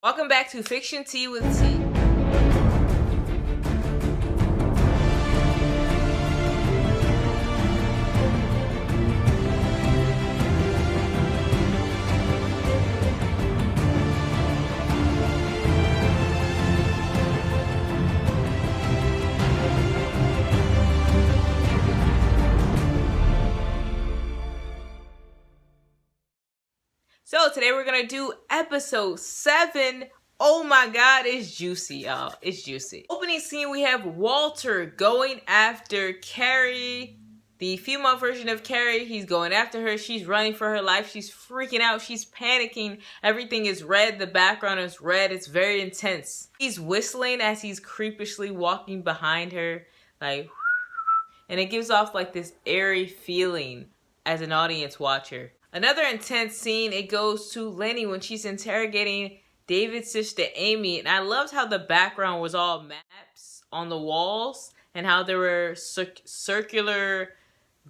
Welcome back to Fiction Tea with Tea. So today we're gonna do episode 7. Oh my god, it's juicy, y'all. It's juicy. Opening scene, we have Walter going after Carrie, the female version of Carrie. He's going after her. She's running for her life. She's freaking out. She's panicking. Everything is red. The background is red. It's very intense. He's whistling as he's creepishly walking behind her, like, and it gives off like this airy feeling as an audience watcher. Another intense scene, it goes to Lenny when she's interrogating David's sister Amy. And I loved how the background was all maps on the walls and how there were circular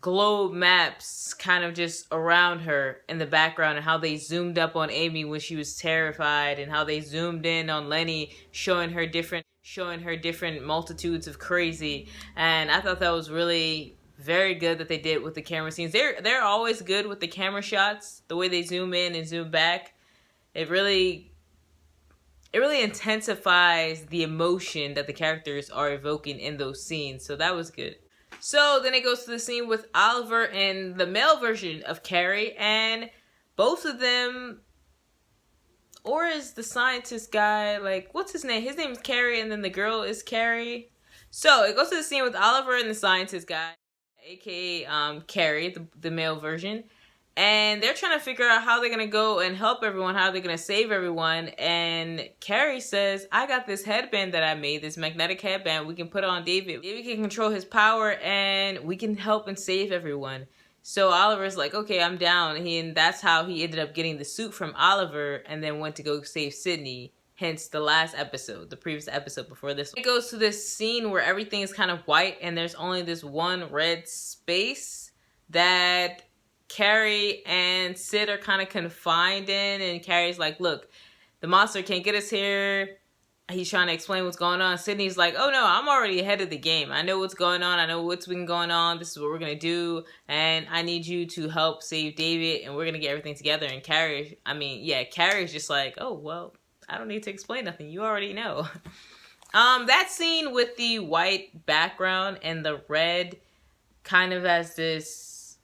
globe maps kind of just around her in the background, and how they zoomed up on Amy when she was terrified, and how they zoomed in on Lenny showing her different multitudes of crazy. And I thought that was really very good that they did with the camera scenes. They're always good with the camera shots, the way they zoom in and zoom back. It really intensifies the emotion that the characters are evoking in those scenes. So that was good. So then it goes to the scene with Oliver and the male version of Carrie, and both of them, or is the scientist guy, like, what's his name? His name is Carrie, and then the girl is Carrie. So it goes to the scene with Oliver and the scientist guy, aka Carrie, the male version, and they're trying to figure out how they're gonna go and help everyone, how they're gonna save everyone. And Carrie says, I got this headband that I made, this magnetic headband. We can put it on David. David can control his power, and we can help and save everyone. So Oliver's like, okay, I'm down. And that's how he ended up getting the suit from Oliver, and then went to go save Sydney. Hence the last episode, the previous episode before this one. It goes to this scene where everything is kind of white and there's only this one red space that Carrie and Sid are kind of confined in. And Carrie's like, look, the monster can't get us here. He's trying to explain what's going on. Sydney's like, oh no, I'm already ahead of the game. I know what's going on. I know what's been going on. This is what we're going to do. And I need you to help save David, and we're going to get everything together. And Carrie's just like, oh, well, I don't need to explain nothing. You already know. That scene with the white background and the red kind of as this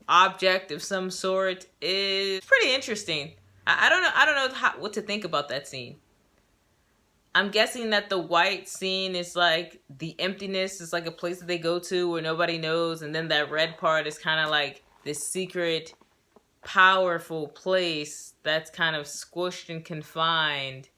object of some sort is pretty interesting. I don't know what to think about that scene. I'm guessing that the white scene is like the emptiness, is like a place that they go to where nobody knows, and then that red part is kind of like this secret, powerful place that's kind of squished and confined.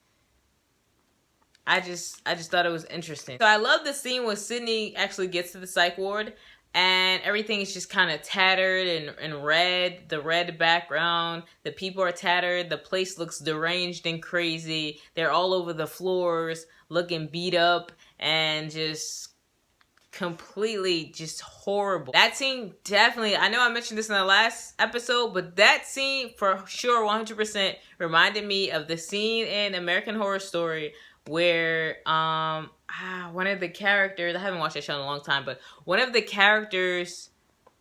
I just thought it was interesting. So I love the scene when Sydney actually gets to the psych ward and everything is just kind of tattered and red, the red background. The people are tattered. The place looks deranged and crazy. They're all over the floors, looking beat up and just completely just horrible. That scene definitely, I know I mentioned this in the last episode, but that scene for sure 100% reminded me of the scene in American Horror Story where one of the characters, I haven't watched that show in a long time, but one of the characters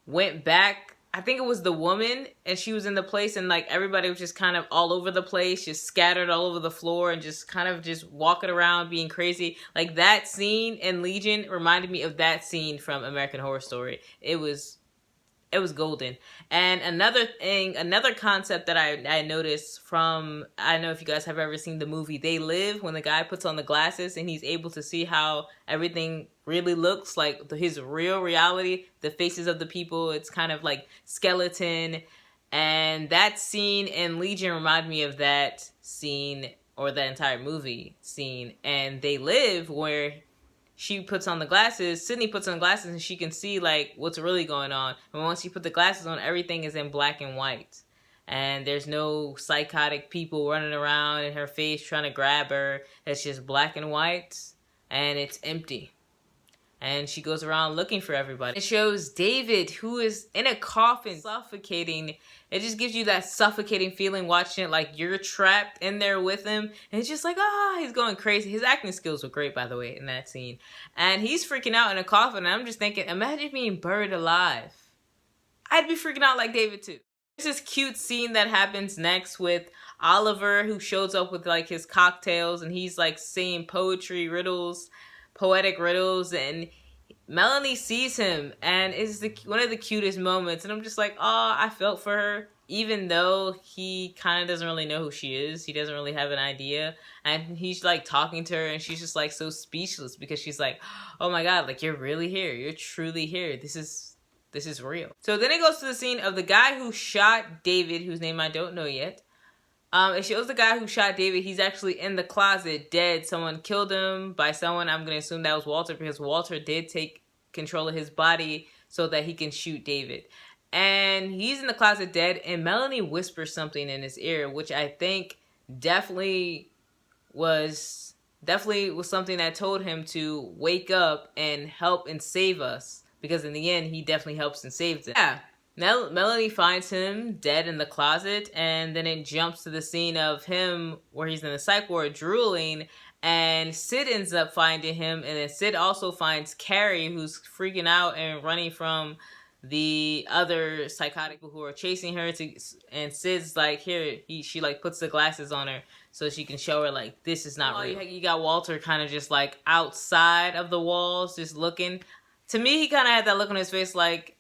went back, I think it was the woman, and she was in the place, and like everybody was just kind of all over the place, just scattered all over the floor and just kind of just walking around being crazy. Like that scene in Legion reminded me of that scene from American Horror Story. It was golden. And another concept that I noticed from, I don't know if you guys have ever seen the movie They Live, when the guy puts on the glasses and he's able to see how everything really looks, like his real reality, the faces of the people, it's kind of like skeleton. And that scene in Legion reminded me of that scene, or the entire movie scene, and They Live, where she puts on the glasses, Sydney puts on glasses, and she can see like what's really going on. And once she put the glasses on, everything is in black and white. And there's no psychotic people running around in her face trying to grab her. It's just black and white, and it's empty. and she goes around looking for everybody. It shows David, who is in a coffin, suffocating. It just gives you that suffocating feeling watching it, like you're trapped in there with him. And it's just like, he's going crazy. His acting skills were great, by the way, in that scene. And he's freaking out in a coffin, and I'm just thinking, imagine being buried alive. I'd be freaking out like David too. There's this cute scene that happens next with Oliver, who shows up with like his cocktails, and he's like saying poetic riddles, and Melanie sees him, and it's one of the cutest moments, and I'm just like, I felt for her, even though he kind of doesn't really know who she is. He doesn't really have an idea, and he's like talking to her, and she's just like so speechless, because she's like, oh my god, like you're really here, you're truly here, this is real. So then it goes to the scene of the guy who shot David, whose name I don't know yet. It shows the guy who shot David. He's actually in the closet, dead. Someone killed him by someone. I'm going to assume that was Walter, because Walter did take control of his body so that he can shoot David. And he's in the closet dead, and Melanie whispers something in his ear, which I think definitely was something that told him to wake up and help and save us. Because in the end, he definitely helps and saves it. Yeah. Melanie finds him dead in the closet, and then it jumps to the scene of him where he's in the psych ward drooling, and Sid ends up finding him, and then Sid also finds Carrie, who's freaking out and running from the other psychotic people who are chasing her, and Sid's like, she like puts the glasses on her so she can show her like, this is not real. You got Walter kind of just like outside of the walls, just looking. To me, he kind of had that look on his face like,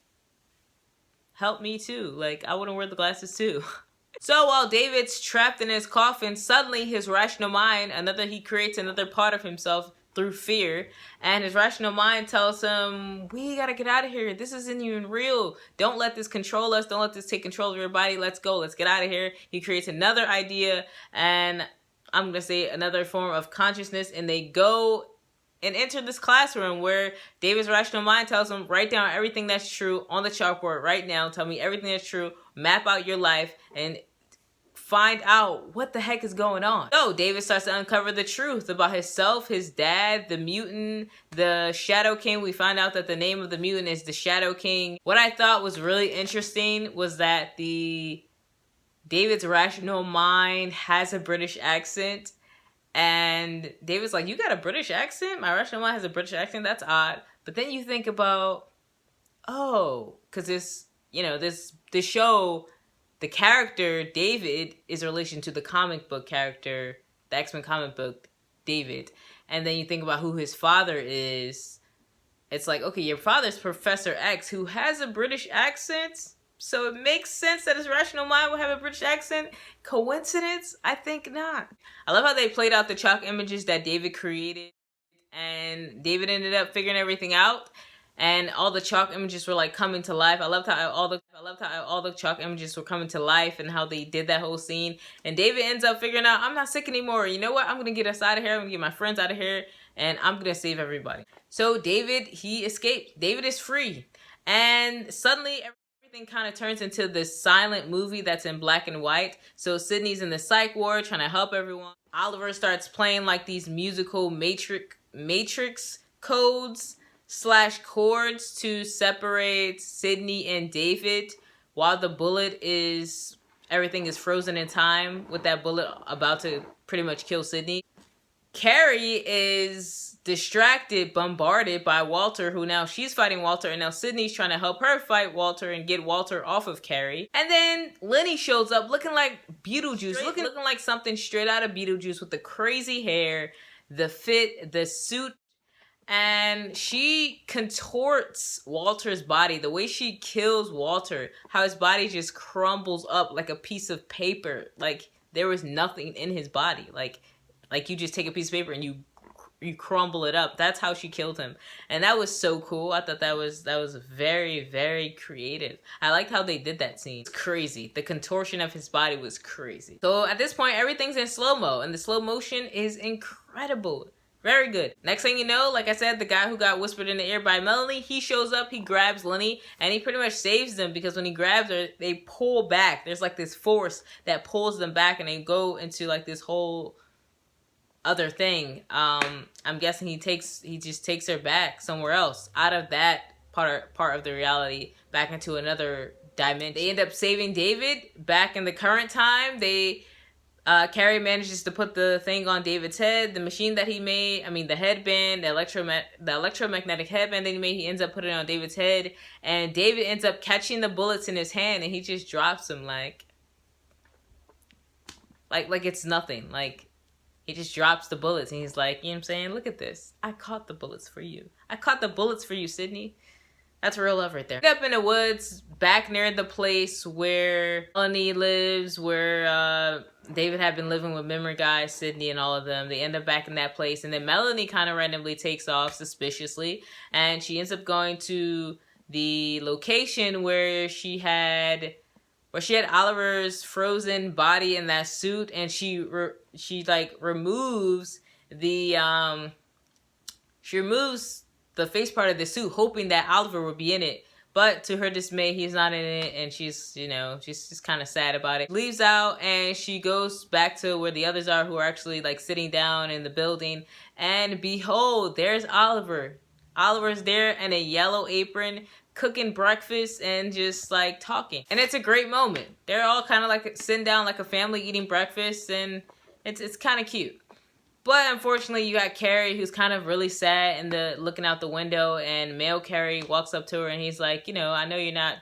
help me too. Like, I wouldn't wear the glasses too. So while David's trapped in his coffin, suddenly his rational mind, he creates another part of himself through fear. And his rational mind tells him, we gotta get out of here. This isn't even real. Don't let this control us. Don't let this take control of your body. Let's go. Let's get out of here. He creates another idea, and I'm gonna say another form of consciousness, and they go and enter this classroom where David's rational mind tells him, write down everything that's true on the chalkboard right now. Tell me everything that's true. Map out your life and find out what the heck is going on. So David starts to uncover the truth about himself, his dad, the mutant, the Shadow King. We find out that the name of the mutant is the Shadow King. What I thought was really interesting was that David's rational mind has a British accent. And David's like, you got a British accent? My rational mind has a British accent? That's odd. But then you think about, because this show, the character David is a relation to the comic book character, the X-Men comic book David. And then you think about who his father is. It's like, okay, your father's Professor X, who has a British accent. So it makes sense that his rational mind will have a British accent. Coincidence? I think not. I love how they played out the chalk images that David created. And David ended up figuring everything out. And all the chalk images were like coming to life. I loved how all the chalk images were coming to life and how they did that whole scene. And David ends up figuring out, I'm not sick anymore. You know what? I'm going to get us out of here. I'm going to get my friends out of here. And I'm going to save everybody. So David, he escaped. David is free. And suddenly everything kind of turns into this silent movie that's in black and white. So Sydney's in the psych ward trying to help everyone. Oliver starts playing like these musical matrix codes / chords to separate Sydney and David, while everything is frozen in time with that bullet about to pretty much kill Sydney. Carrie is distracted, bombarded by Walter, who now she's fighting Walter, and now Sydney's trying to help her fight Walter and get Walter off of Carrie. And then Lenny shows up looking like Beetlejuice, looking like something straight out of Beetlejuice, with the crazy hair, the fit, the suit. And she contorts Walter's body. The way she kills Walter, how his body just crumbles up like a piece of paper. Like there was nothing in his body. Like you just take a piece of paper and you crumble it up. That's how she killed him. And that was so cool. I thought that was very, very creative. I liked how they did that scene. It's crazy. The contortion of his body was crazy. So at this point, everything's in slow-mo, and the slow motion is incredible. Very good. Next thing you know, like I said, the guy who got whispered in the ear by Melanie, he shows up, he grabs Lenny, and he pretty much saves them, because when he grabs her, they pull back. There's like this force that pulls them back, and they go into like this whole other thing. I'm guessing he just takes her back somewhere else, out of that part of the reality, back into another dimension. They end up saving David back in the current time. Carrie manages to put the thing on David's head, the machine that he made. I mean, the headband, the electromagnetic headband that he made. He ends up putting it on David's head, and David ends up catching the bullets in his hand, and he just drops them like it's nothing. Like, he just drops the bullets, and he's like, you know what I'm saying? Look at this. I caught the bullets for you. I caught the bullets for you, Sydney. That's real love right there. Up in the woods, back near the place where Melanie lives, where David had been living with memory guys, Sydney and all of them. They end up back in that place, and then Melanie kind of randomly takes off suspiciously, and she ends up going to the location where she had Oliver's frozen body in that suit, and she removes the face part of the suit, hoping that Oliver would be in it. But to her dismay, he's not in it, and she's just kind of sad about it. Leaves out, and she goes back to where the others are, who are actually like sitting down in the building. And behold, there's Oliver. Oliver's there in a yellow apron, cooking breakfast and just like talking. And it's a great moment. They're all kind of like sitting down like a family eating breakfast, and it's kind of cute. But unfortunately, you got Carrie, who's kind of really sad and looking out the window, and male Carrie walks up to her, and he's like, I know you're not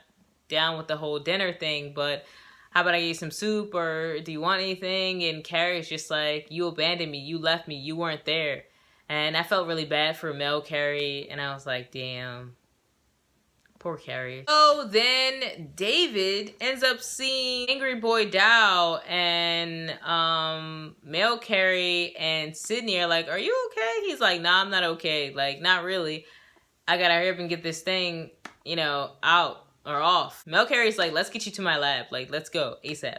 down with the whole dinner thing, but how about I get you some soup, or do you want anything? And Carrie's just like, you abandoned me, you left me, you weren't there. And I felt really bad for male Carrie, and I was like, damn. Poor Carrie. So then David ends up seeing Angry Boy Dow, and male Carrie and Sydney are like, are you okay? He's like, nah, I'm not okay. Like, not really. I gotta hurry up and get this thing, out or off. Male Carrie's like, let's get you to my lab. Like, let's go ASAP.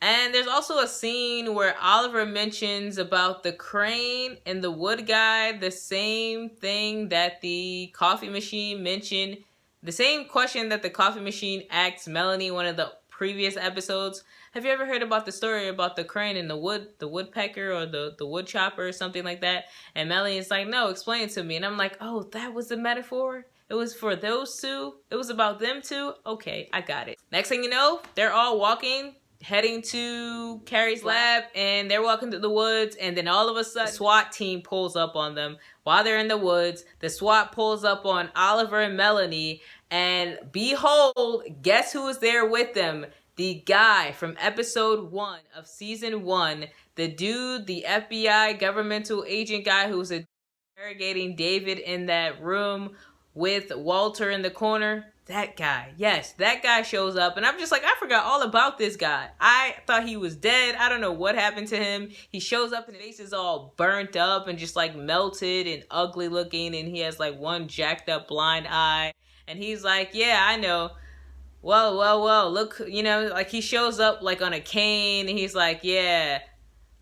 And there's also a scene where Oliver mentions about the crane and the wood guy, the same thing that the coffee machine mentioned. The same question that the coffee machine asked Melanie in one of the previous episodes. Have you ever heard about the story about the crane and the woodpecker, or the wood chopper, or something like that? And Melanie is like, no, explain it to me. And I'm like, oh, that was the metaphor? It was for those two? It was about them two? Okay, I got it. Next thing you know, they're all walking, heading to Carrie's lab, and they're walking through the woods, and then all of a sudden, the SWAT team pulls up on them while they're in the woods. The SWAT pulls up on Oliver and Melanie, and behold, guess who is there with them? The guy from episode 1 of season 1, the dude, the FBI governmental agent guy who's interrogating David in that room with Walter in the corner. That guy, yes, that guy shows up, and I'm just like, I forgot all about this guy. I thought he was dead. I don't know what happened to him. He shows up and his face is all burnt up and just like melted and ugly looking, and he has like one jacked up blind eye, and he's like, yeah, I know. Well, look, like he shows up like on a cane, and he's like, yeah,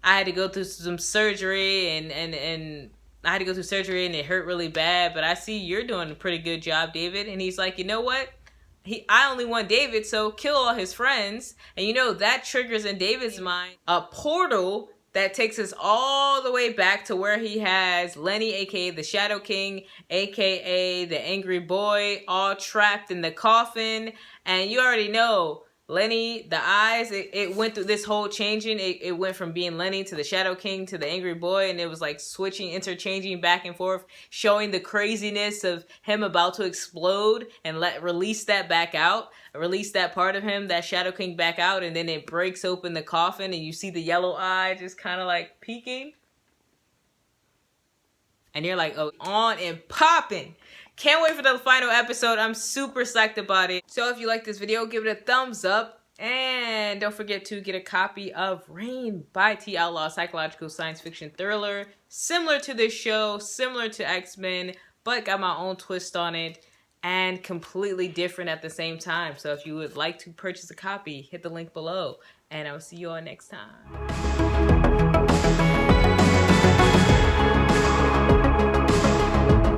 I had to go through some surgery, and I had to go through surgery, and it hurt really bad, but I see you're doing a pretty good job, David. And he's like, you know what? I only want David, so kill all his friends. And that triggers in David's mind a portal that takes us all the way back to where he has Lenny, aka the Shadow King, aka the Angry Boy, all trapped in the coffin. And you already know, Lenny, the eyes, it went through this whole changing. It went from being Lenny to the Shadow King to the Angry Boy, and it was like switching, interchanging back and forth, showing the craziness of him about to explode and release that back out, release that part of him, that Shadow King back out, and then it breaks open the coffin, and you see the yellow eye just kind of like peeking. And you're like, oh, on and popping. Can't wait for the final episode. I'm super psyched about it. So if you like this video, give it a thumbs up. And don't forget to get a copy of Reign by T. Outlaw, psychological science fiction thriller. Similar to this show, similar to X-Men, but got my own twist on it. And completely different at the same time. So if you would like to purchase a copy, hit the link below. And I will see you all next time.